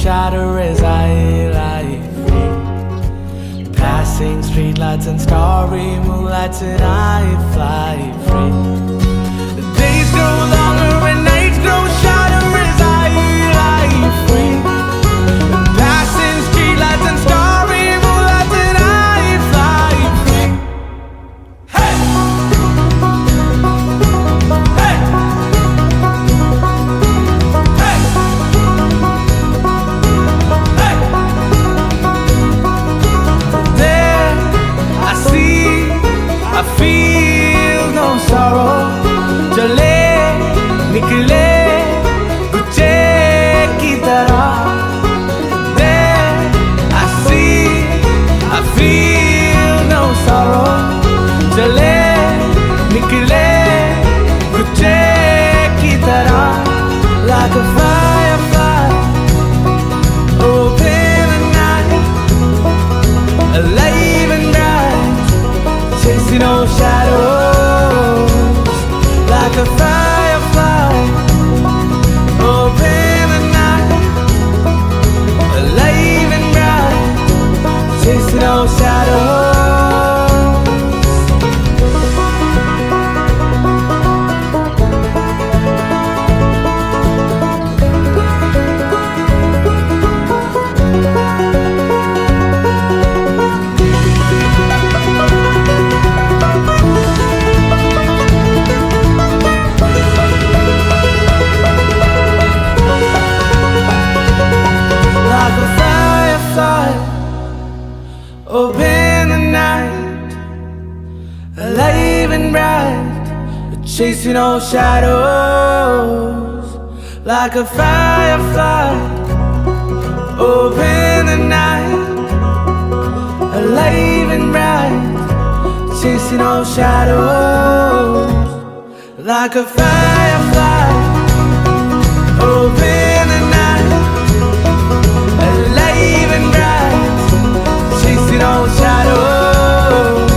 shatter as I lie free. Passing streetlights and starry moonlights and I fly free. The days grow longer and nights grow shorter as I lie free. Passing streetlights and starry moonlights and I fly free. Hey! Hey! Hey! Hey! There I see, I feel no sorrow. चले निकले गुच्छे की तरह. There I see, I feel no sorrow. चले निकले गुच्छे की तरह. Like a firefly, open at night, alive and bright, chasing all shadows. Like a firefly, open at night, alive and bright, chasing all shadows. Open the night, alive and bright, chasing all shadows. Like a firefly, open the night, alive and bright, chasing all shadows. Like a firefly, open the night, alive and bright, chasing all shadows.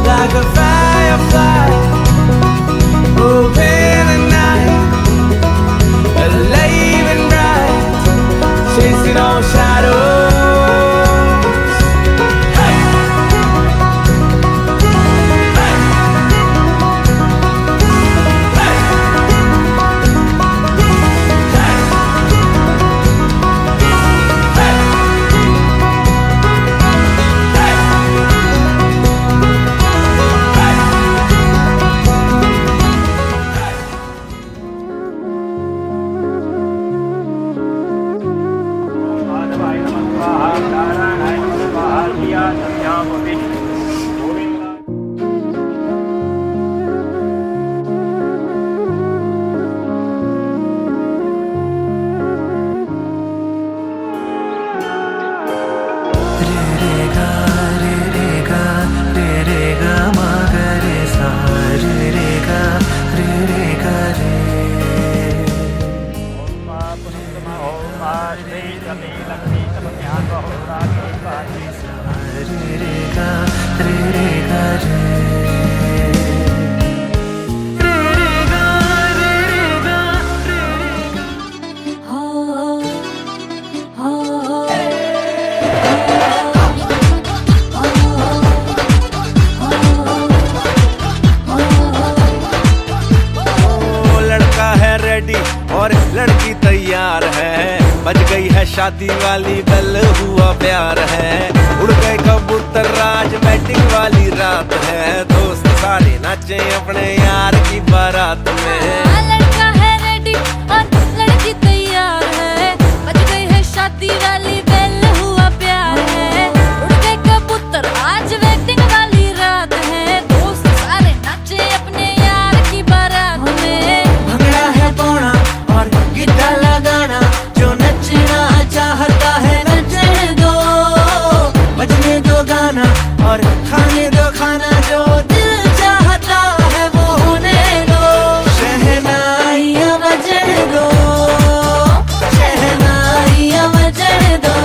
Like a firefly, open the night, alive and bright, ready और लड़की तैयार है, बज गई है शादी वाली bell, हुआ प्यार है, उड़ गए कबूतर राज, बैटिंग वाली रात है, दोस्त सारे नाचे अपने यार की बारात में। लड़का है रेडी और लड़की तैयार है, बज गई है शादी वाली बेल, हुआ प्यार है, उड़ गए कबूतर आज वेटिंग वाली रात है, दोस्त सारे नाचे अपने यार की बारात में। भंगड़ा है पौना और गिद्दा लगाना, जो नचना चाहता है नचने दो, बजने दो गाना और खाने दो खाना, जो दिल चाहता है वो होने दो, शहनाइयाँ बजने दो, शहनाइयाँ बजने दो,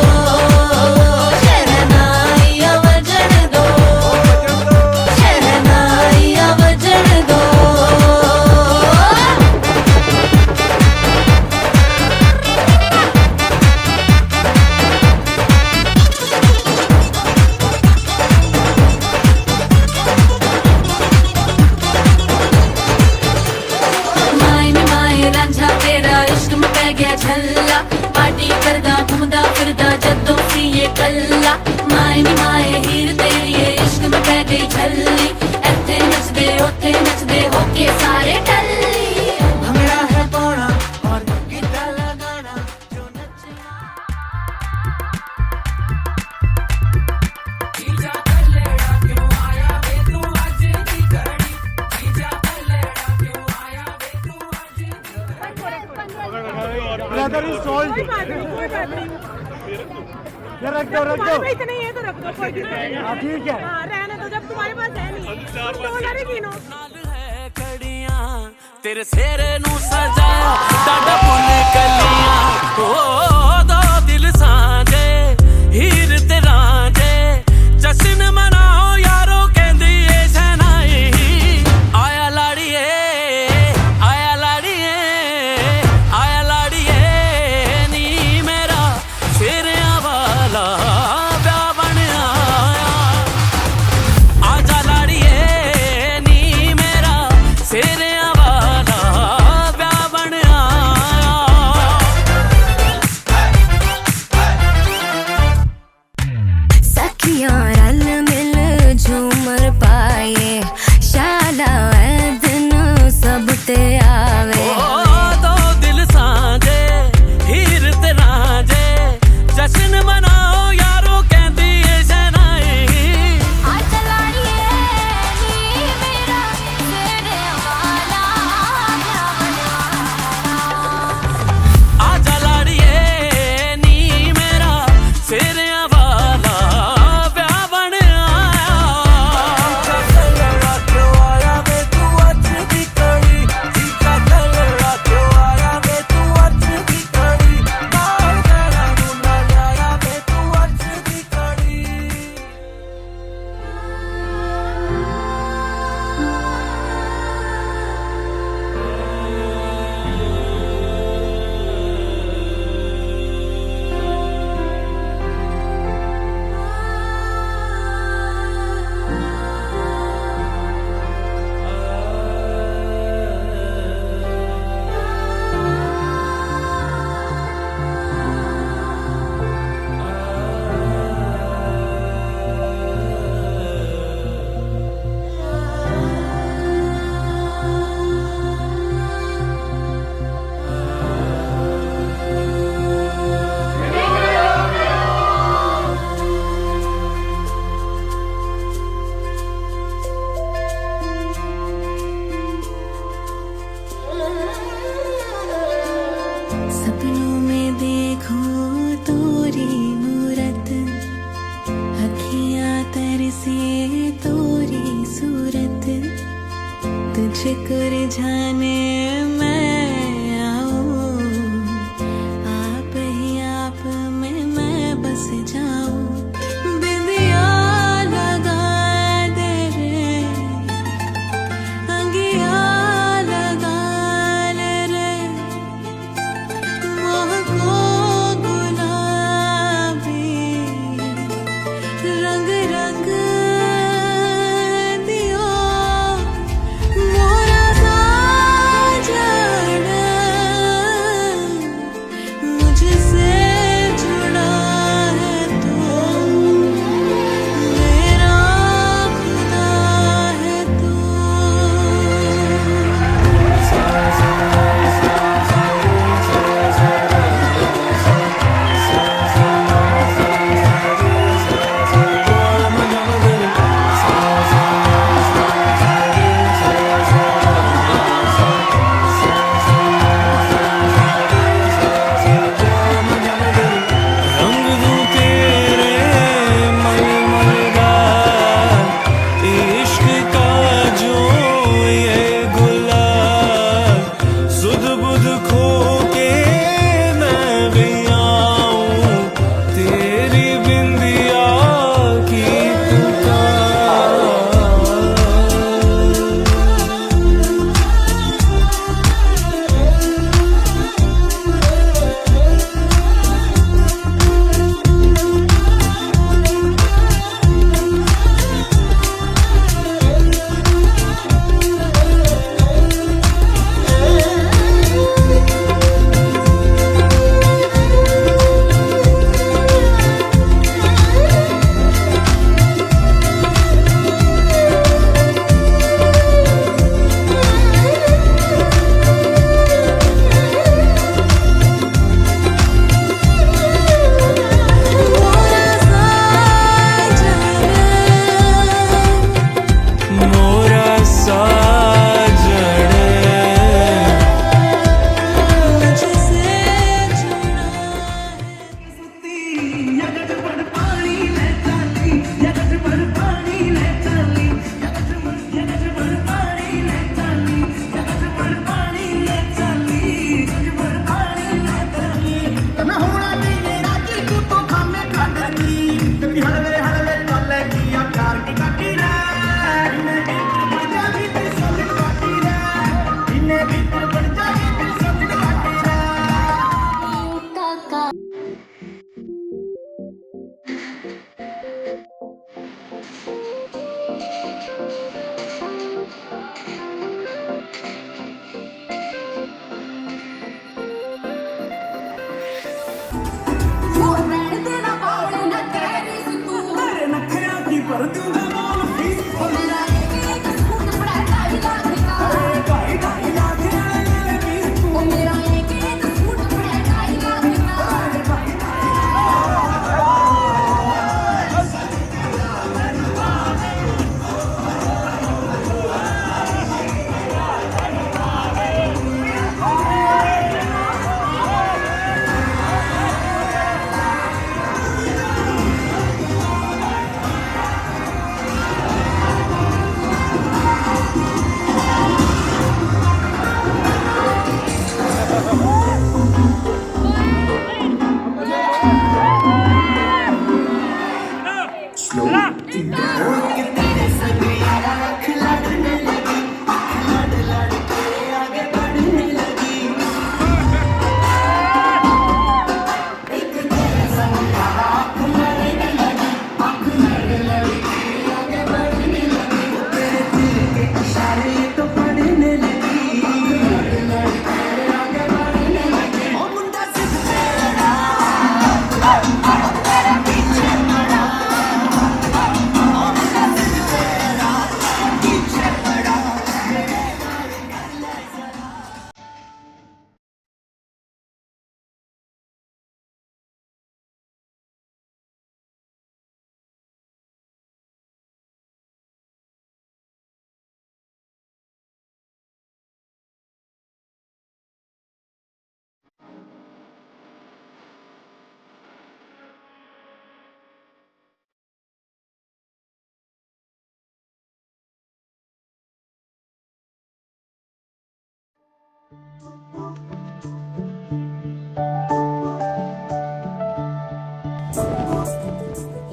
शहनाइयाँ बजने दो, शहनाइयाँ बजने दो। रांझा तेरा इश्क में पै गया झल्ला, पार्टी करदा घूमदा फिरदा जदों सी ये कल्ला, माए नी माए हीर तेरी ये इश्क में पै गई झल्ली, इत्थे नचदे उत्थे नचदे होके सारे टल्ली। भंगड़ा है पौना और गिद्दा लगाना, जो नचना जीजा कल्लेड़ा क्यों आया वे तू आज दी कड़ी, जीजा कल्लेड़ा क्यों आया वे तू आज दी ब्रदर इज सोल्ड। ये रख दो इतने ही है तो रख दो, कोई दिक्कत नहीं। हाँ ठीक है। हाँ, रहने दो, जब तुम्हारे पास है नहीं $2 ही गिनो। नाल है कड़ियां तेरे सेरे नू सजाया, डाडा फुल कलियां, ओ दो दिल साझे, हीर ते रांझे, जश्न मनाओ यारो कहंदी ए शहनाई, आया लाड़िए आया लाड़िए आया लाड़िए, नी मेरा शेरिया वाला ब्याह बन आया, आजा लाड़िए नी मेरा शेरिया वाला ब्याह बन आया। सखियां रल मिल झूमर पाए, शाला ऐ दिन सब ते आवे, दो दिल साझे, हीर ते रांझे, जश्न मनाओ यारो कहंदी ए शहनाई, आज लाड़िए नी मेरा तेरे वाला आजा लाड़िए नी मेरा शेरिया वाला ब्याह बन आया। जीजा कल्लेड़ा क्यों आया वे तू अज दी कड़ी, जीजा कल्लेड़ा क्यों आया वे तू अज दी कड़ी, नाल तेरा मुन्ना लाया वे तू अज दी कड़ी। सपनों में देखो तोरी मूरत, अखियां तरसे तोरी सूरत, तुझको रिझाने मैं आऊं, आप ही आप में मैं बस जाऊं, बिंदिया लगा दे रे, अंगिया लगा ले रे, मोह को गुलाबी रंग रंग दियो, मोरा साज खो के मैं भी आऊं तेरी बिंदिया की पुकार।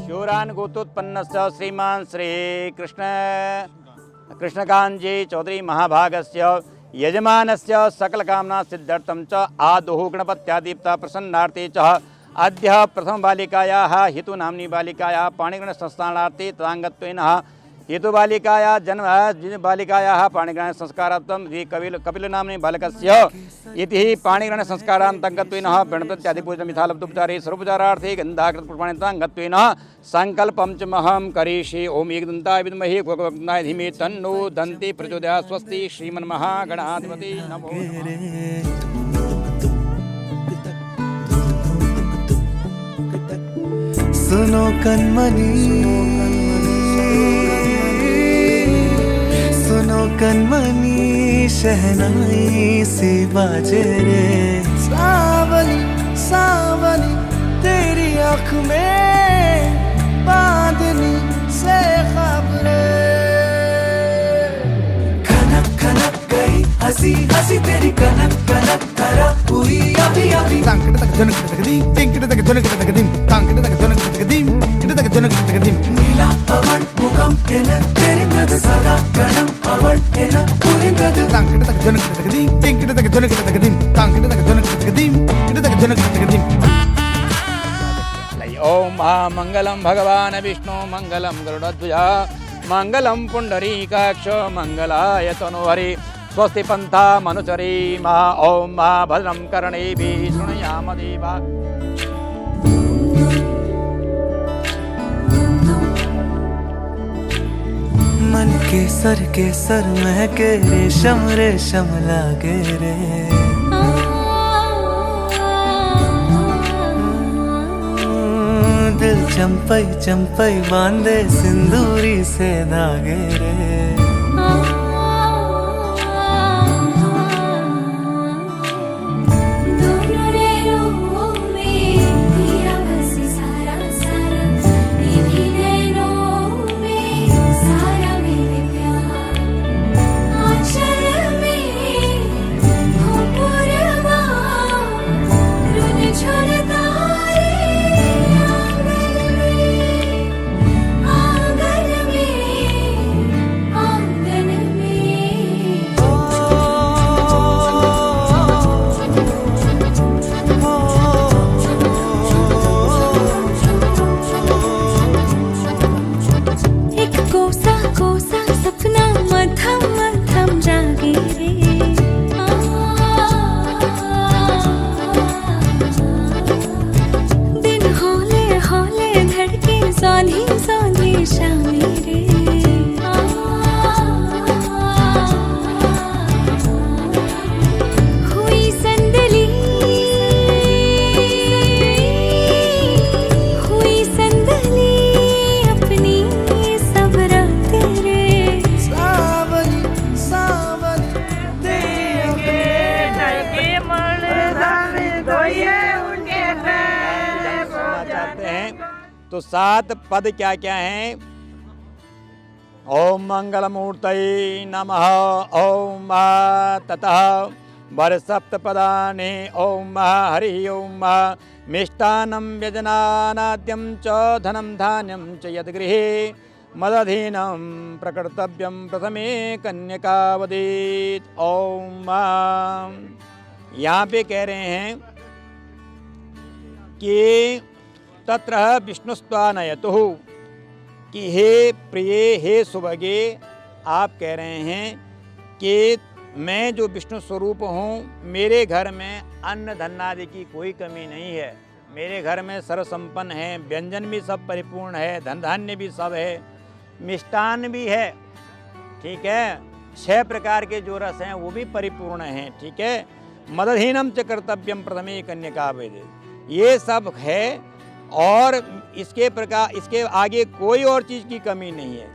शूरान् गोत्रोत्पन्नस्य श्रीमान् कृष्णकांजी चौधरी महाभागस्य यजमानस्य सकलकामना सिद्ध्यर्थं च आदुः गणपत्यादीप्ता प्रसन्नार्थे च अद्य प्रथमबालिकायाः हितुनाम्नी बालिकायाः पाणिग्रहणसंस्थानार्थे तदाङ्गत्वेन हेतुबालिकायाः बालिकायाः पाणिग्रहणसंस्कारार्थं कपिलनाम्नी बालकस्य इति पाणिग्रहणसंस्कारान्तर्गत्वेन गणपत्यादिपूजनमिथालब्धोपचारे सर्वोपचारार्थे गन्धाकृतपुष्पाणिताङ्गत्वेन सङ्कल्पं च महं करिष्ये। ॐ एकदन्ताय विद्महे वक्रतुण्डाय धीमहि तन्नो दन्ती प्रचोदयात्। स्वस्ति श्रीमन्महागणाधिपते नमो नमः। सुनो कन्मनी सुनो कन्मनी शहनाई सी बाजे रे। सावनी सावनी तेरी आँख में बांधनी से खबरें। खनक खनक गई हंसी हंसी तेरी कनक कनक धरा नीला पवन मुगम एन तेरिंगद सदा गणम पवन एन पुरिंगद ओम महामंगलम भगवान विष्णु मंगलम गरुड़ध्वजा मंगलम पुंडरीकाक्ष मंगलाय तनुहरि स्वस्ति पंथा मनुचरी महा ओम महाभद्रम कर्णेभिः शृणुयाम देवा। मन केसर केसर महके रेशम रेशम लागे रे दिल चंपई चंपई बांधे सिंदूरी से धागे रे तो 7 पद क्या क्या हैं? ओम मंगलमूर्तये नमः ओम ततः वरसप्तपदानि ओम हरि ओम मिष्टान्नं व्यजनानाद्यं च धनं धान्यं च यद्गृहे मदधीनं प्रकर्तव्यं प्रथमे कन्यकावदेत। ओम यहाँ पे कह रहे हैं कि तत्र विष्णुस्त्वानयतुः कि हे प्रिय हे सुभगे, आप कह रहे हैं कि मैं जो विष्णु स्वरूप हूँ, मेरे घर में अन्न धन आदि की कोई कमी नहीं है। मेरे घर में सर्वसंपन्न है, व्यंजन भी सब परिपूर्ण है, धन धान्य भी सब है, मिष्टान्न भी है, ठीक है, 6 प्रकार के जो रस हैं वो भी परिपूर्ण हैं, ठीक है। मदधीनम च कर्तव्यम प्रथमे कन्यकावदेत, ये सब है और इसके आगे कोई और चीज़ की कमी नहीं है।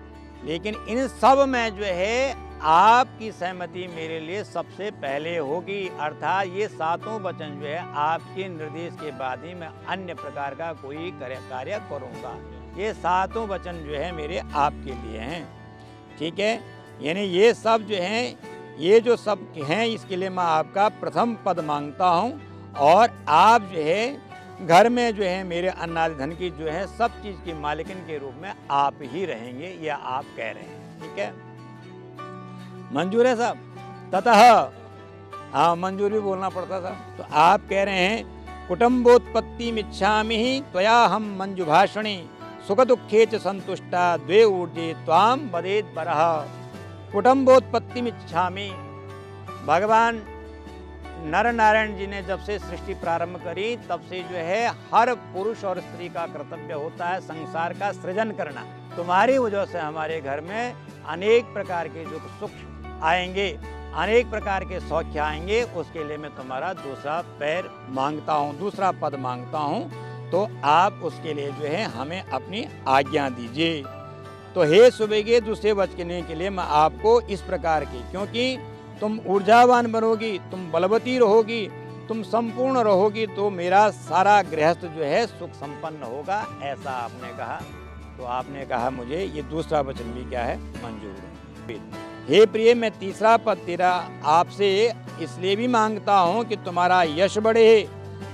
लेकिन इन सब में जो है आपकी सहमति मेरे लिए सबसे पहले होगी, अर्थात ये 7 वचन जो है आपके निर्देश के बाद ही मैं अन्य प्रकार का कोई कार्य करूँगा। ये 7 वचन जो है मेरे आपके लिए हैं, ठीक है। यानी ये सब जो हैं, ये जो सब हैं, इसके लिए मैं आपका प्रथम पद मांगता हूँ और आप जो है घर में जो है मेरे अन्नादि धन की जो है सब चीज़ की मालिकिन के रूप में आप ही रहेंगे, या आप कह रहे हैं, ठीक है। मंजूर है साहब? ततः, हाँ मंजूर भी बोलना पड़ता था। तो आप कह रहे हैं कुटुम्बोत्पत्ति मिच्छामि त्वया हम मंजुभाषणी सुख दुखे च संतुष्टा द्वे ऊर्जे त्वाम वदेत बरह। कुटुम्बोत्पत्ति मिच्छामि, भगवान नर नारायण जी ने जब से सृष्टि प्रारंभ करी तब से जो है हर पुरुष और स्त्री का कर्तव्य होता है संसार का सृजन करना। तुम्हारी वजह से हमारे घर में अनेक प्रकार के जो सुख आएंगे, अनेक प्रकार के सौख्य आएंगे, उसके लिए मैं तुम्हारा दूसरा पैर मांगता हूँ, दूसरा पद मांगता हूँ। तो आप उसके लिए जो है हमें अपनी आज्ञा दीजिए। तो हे सुबेगे, दूसरे वचन के लिए मैं आपको इस प्रकार की, क्योंकि तुम ऊर्जावान बनोगी, तुम बलवती रहोगी, तुम संपूर्ण रहोगी, तो मेरा सारा गृहस्थ जो है सुख संपन्न होगा, ऐसा आपने कहा। तो आपने कहा मुझे ये दूसरा वचन भी क्या है, मंजूर है। हे प्रिय, मैं तीसरा पद तेरा आपसे इसलिए भी मांगता हूँ कि तुम्हारा यश बढ़े,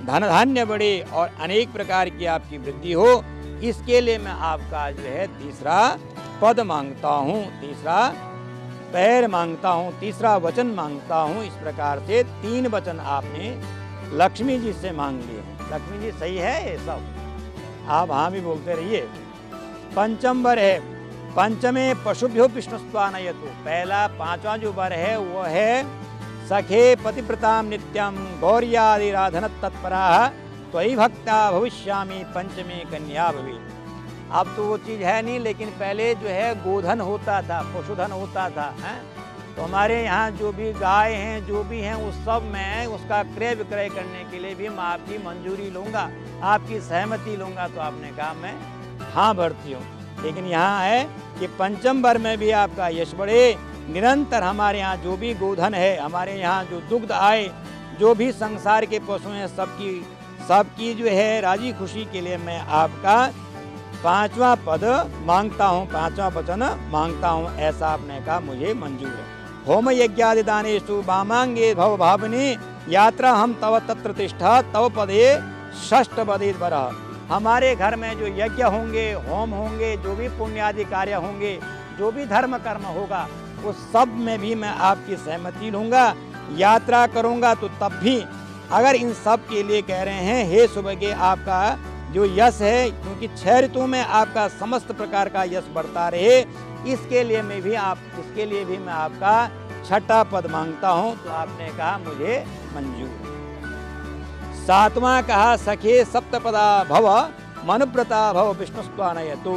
धन धान्य बढ़े और अनेक प्रकार की आपकी वृद्धि हो, इसके लिए मैं आपका जो है तीसरा पद मांगता हूँ, तीसरा पैर मांगता हूँ, तीसरा वचन मांगता हूँ। इस प्रकार से 3 वचन आपने लक्ष्मी जी से मांग लिए। लक्ष्मी जी सही है ये सब, आप हाँ भी बोलते रहिए। पंचम वर है, पंचमे पशुभ्यो विष्णुस्त्वानयतु। पहला 5वां जो वर है वो है सखे पतिव्रताम नित्यम गौर्यादिराधन तत्पराः त्वयि भक्ता भविष्यामि पंचमे कन्या भवे। अब तो वो चीज़ है नहीं, लेकिन पहले जो है गोधन होता था, पशुधन होता था, हैं? तो हमारे यहाँ जो भी गाय हैं, जो भी हैं, उस सब में उसका क्रय विक्रय करने के लिए भी मैं आपकी मंजूरी लूँगा, आपकी सहमति लूँगा। तो आपने कहा मैं हाँ भरती हूँ। लेकिन यहाँ है कि पंचम वर में भी आपका यश बढ़े, निरंतर हमारे यहाँ जो भी गोधन है, हमारे यहाँ जो दुग्ध आए, जो भी संसार के पशु हैं, सबकी जो है राजी खुशी के लिए मैं आपका 5वां पद मांगता हूँ, 5वां वचन मांगता हूँ। ऐसा आपने कहा मुझे मंजूर है। होम यज्ञादि दानेषु वामांगे भव भावनी यात्रा हम तव तत्र तिष्ठा तव पदे षष्ठ पदे बरह। हमारे घर में जो यज्ञ होंगे, होम होंगे, जो भी पुण्यादि कार्य होंगे, जो भी धर्म कर्म होगा, उस सब में भी मैं आपकी सहमति लूँगा, यात्रा करूँगा। तो तब भी अगर इन सब के लिए कह रहे हैं हे सुभगे आपका जो यश है, क्योंकि 6 ऋतुओं में आपका समस्त प्रकार का यश बढ़ता रहे, इसके लिए मैं आपका 6ठा पद मांगता हूँ। तो आपने कहा मुझे मंजूर। 7वां कहा सखे सप्तपदा भव मनुव्रता भव विष्णुस्त्वानयतु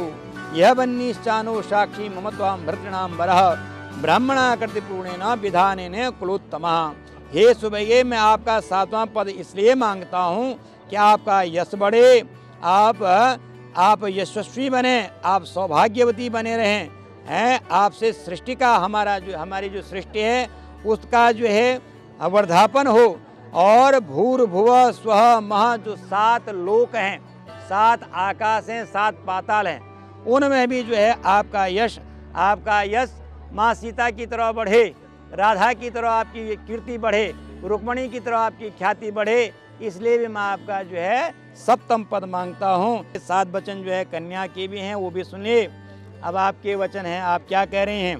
यह बन्नीश्चानो साक्षी मम त्वां भृतृणाम वरः ब्राह्मणा कृतिपूर्णेन विधानेन कुलोत्तमा। हे सुभगे मैं आपका 7वां पद इसलिए मांगता हूँ कि आपका यश बढ़े, आप यशस्वी बने, आप सौभाग्यवती बने रहें, हैं? आपसे सृष्टि का हमारी जो सृष्टि है उसका जो है वर्धापन हो, और भूर्भुवः स्वः महा जो 7 लोक हैं, 7 आकाश हैं, 7 पाताल हैं, उनमें भी जो है आपका यश माँ सीता की तरह बढ़े, राधा की तरह आपकी कीर्ति बढ़े, रुक्मणी की तरह आपकी ख्याति बढ़े। इसलिए भी मैं आपका जो है 7वां पद मांगता हूँ। 7 वचन जो है कन्या के भी हैं, वो भी सुनिए। अब आपके वचन हैं, आप क्या कह रहे हैं?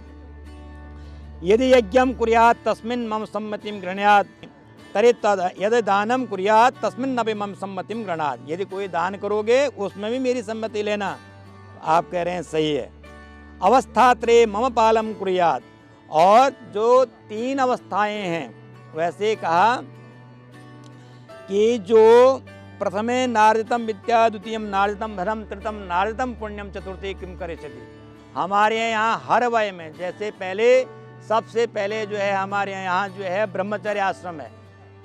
यदि यज्ञम कुर्यात् तस्मिन् मम सम्मतिं गृह्णात् तरे तद यदि दानम कुर्यात् तस्मिन् नपि मम सम्मतिं गृह्णात्। यदि कोई दान करोगे उसमें भी मेरी सम्मति लेना। आप कह रहे हैं सही है। अवस्थात्रय मम पालम कुर्यात्, और जो 3 अवस्थाएं हैं, वैसे कहा कि जो प्रथमे नार्जितम विद्या, द्वितीयम नार्जितम धर्म, तृतीयम नार्जितम पुण्यम, चतुर्थी किम करिष्यति। हमारे यहाँ हर वय में, जैसे सबसे पहले जो है हमारे यहाँ जो है ब्रह्मचर्य आश्रम है,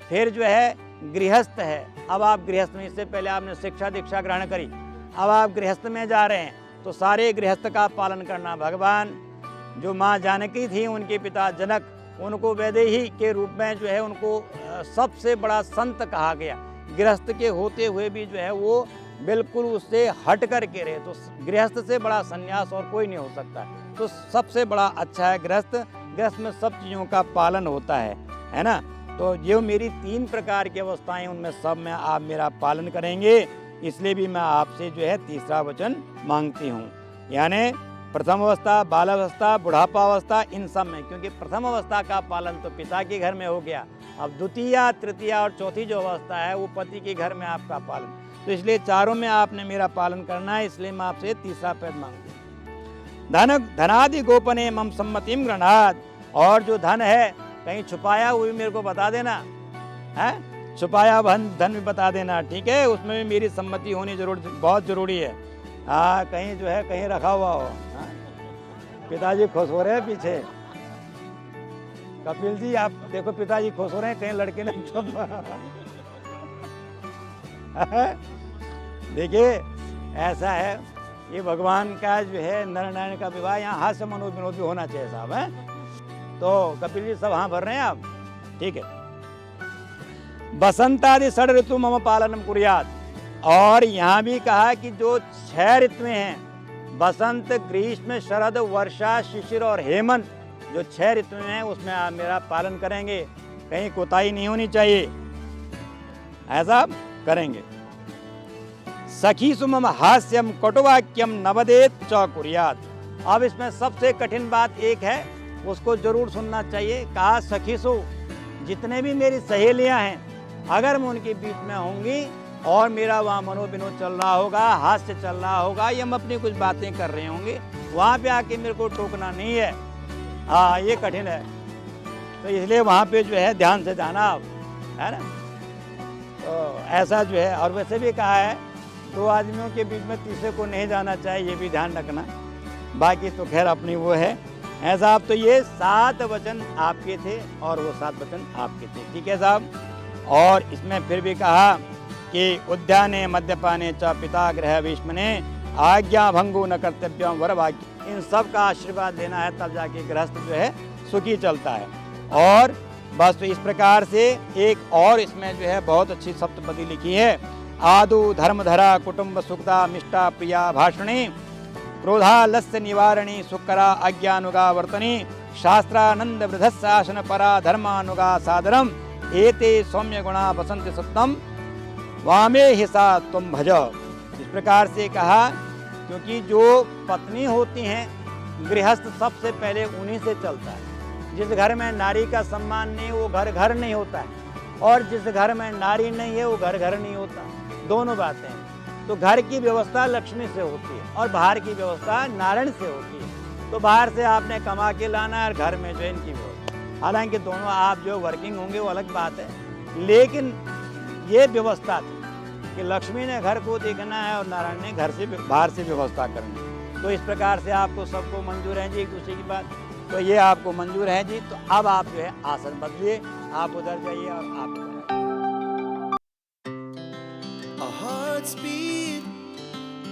फिर जो है गृहस्थ है। अब आप गृहस्थ में, इससे पहले आपने शिक्षा दीक्षा ग्रहण करी, अब आप गृहस्थ में जा रहे हैं, तो सारे गृहस्थ का पालन करना। भगवान जो माँ जानकी थी, उनके पिता जनक, उनको वैदेही के रूप में जो है उनको सबसे बड़ा संत कहा गया। गृहस्थ के होते हुए भी जो है वो बिल्कुल उससे हट कर के रहे। तो गृहस्थ से बड़ा संन्यास और कोई नहीं हो सकता। तो सबसे बड़ा अच्छा है गृहस्थ में सब चीज़ों का पालन होता है ना। तो जो मेरी 3 प्रकार की अवस्थाएं, उनमें सब में आप मेरा पालन करेंगे, इसलिए भी मैं आपसे जो है तीसरा वचन मांगती हूँ। यानी प्रथम अवस्था, बालावस्था, बुढ़ापावस्था, इन सब में, क्योंकि प्रथम अवस्था का पालन तो पिता के घर में हो गया, अब द्वितीय, तृतीय और चौथी जो अवस्था है वो पति के घर में आपका पालन, तो इसलिए चारों में आपने मेरा पालन करना है। इसलिए मैं आपसे तीसरा पद मांगती हूँ। धनादि गोपने मम सम्मतिम गृह्णात्, और जो धन है कहीं छुपाया वो भी मेरे को बता देना है, छुपाया धन भी बता देना, ठीक है। उसमें भी मेरी सम्मति होनी बहुत जरूरी है। हाँ, कहीं जो है कहीं रखा हुआ हो। पिताजी खुश हो रहे हैं पीछे, कपिल जी आप देखो, पिताजी खुश हो रहे हैं, कहीं लड़के ने देखिए ऐसा है, ये भगवान का जो है नर नारायण का विवाह, यहाँ हास्य मनोविनोद भी होना चाहिए साहब, है। तो कपिल जी सब हाँ भर रहे हैं आप, ठीक है। बसंतादि 6 ऋतु मम पालनम कुर्यात्, और यहाँ भी कहा कि जो 6 ऋतुएं हैं, बसंत, ग्रीष्म, शरद, वर्षा, शिशिर और हेमंत, जो 6 ऋतुएं हैं उसमें आप मेरा पालन करेंगे, कहीं कोताही नहीं होनी चाहिए। ऐसा करेंगे। सखी सुमम हास्यम कटुवाक्यम नवदेत च कुर्यात। अब इसमें सबसे कठिन बात एक है, उसको जरूर सुनना चाहिए। कहा सखीसु, जितने भी मेरी सहेलियां हैं, अगर मैं उनके बीच में होंगी और मेरा वहाँ मनोविनोद चल रहा होगा, हास्य चल रहा होगा, या हम अपनी कुछ बातें कर रहे होंगे, वहाँ पे आके मेरे को टोकना नहीं है। हाँ, ये कठिन है, तो इसलिए वहाँ पे जो है ध्यान से जाना आप, है ना। तो ऐसा जो है, और वैसे भी कहा है 2 आदमियों के बीच में तीसरे को नहीं जाना चाहिए, ये भी ध्यान रखना। बाकी तो खैर अपनी वो है। ऐसा आप, तो ये 7 वचन आपके थे और वो 7 वचन आपके थे, ठीक है साहब। और इसमें फिर भी कहा कि उद्याने मद्यपाने च पिता गृह भीष्मने आज्ञा भंगो न कर्तव्यम वर भाग्य। इन सब का आशीर्वाद लेना है, तब जाके गृहस्थ जो है सुखी चलता है। और बस तो इस प्रकार से एक और इसमें जो है बहुत अच्छी सप्तपदी लिखी है। आदु धर्मधरा कुटुंब सुखदा मिष्टा प्रिया भाषणी क्रोधा लस्य निवारणी सुकरा अज्ञानुगा वर्तनी शास्त्रानंद वृद्धशासन परा धर्मानुगा सादरम एते सौम्य गुणा बसंत सत्तम वामे हिसा तुम भज। इस प्रकार से कहा, क्योंकि जो पत्नी होती हैं गृहस्थ सबसे पहले उन्हीं से चलता है। जिस घर में नारी का सम्मान नहीं, वो घर घर नहीं होता है, और जिस घर में नारी नहीं है वो घर घर नहीं होता। दोनों बातें हैं। तो घर की व्यवस्था लक्ष्मी से होती है और बाहर की व्यवस्था नारायण से होती है। तो बाहर से आपने कमा के लाना है और घर में जो है इनकी व्यवस्था। हालांकि दोनों आप जो वर्किंग होंगे वो अलग बात है, लेकिन ये व्यवस्था थी कि लक्ष्मी ने घर को देखना है और नारायण ने घर से बाहर से व्यवस्था करनी है। तो इस प्रकार से आपको सबको मंजूर है जी एक दूसरे की बात, तो ये आपको मंजूर है जी। तो अब आप जो है आसन बदलिए, आप उधर जाइए और आप उधर। Our hearts beat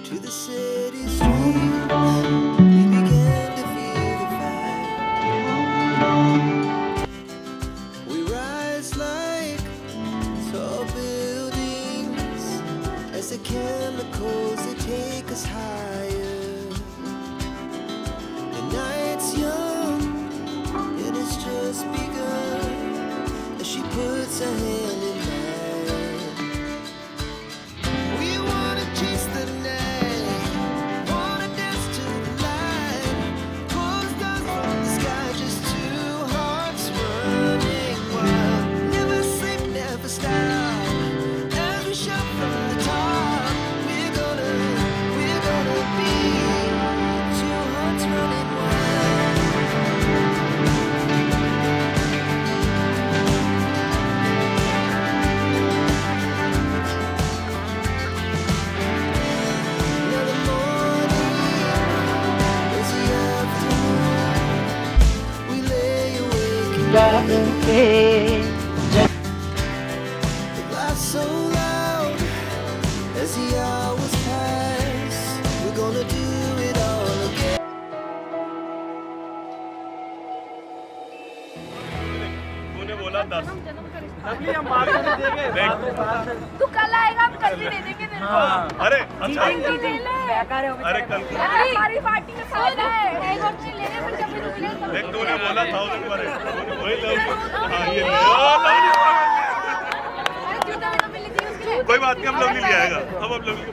to the city street. We began to feel the fire. We rise like tall buildings as the chemicals they take us higher. The night's young and it's just begun as she puts her hand in mine. The glass so loud as the hours pass. We're gonna do it all again. तूने बोला 10। तू कल आएगा, हम कल भी दे देंगे तेरे को। अरे अच्छा, अरे कल हमारी पार्टी में साथ है, एक और चीज लेने पर जब भी रुकने देख, तूने बोला 1000 पर है, वही लव। हाँ, ये ले। जूता में तो मिली थी उसके लिए। कोई बात नहीं, हम लवली ले आएगा। अब लवली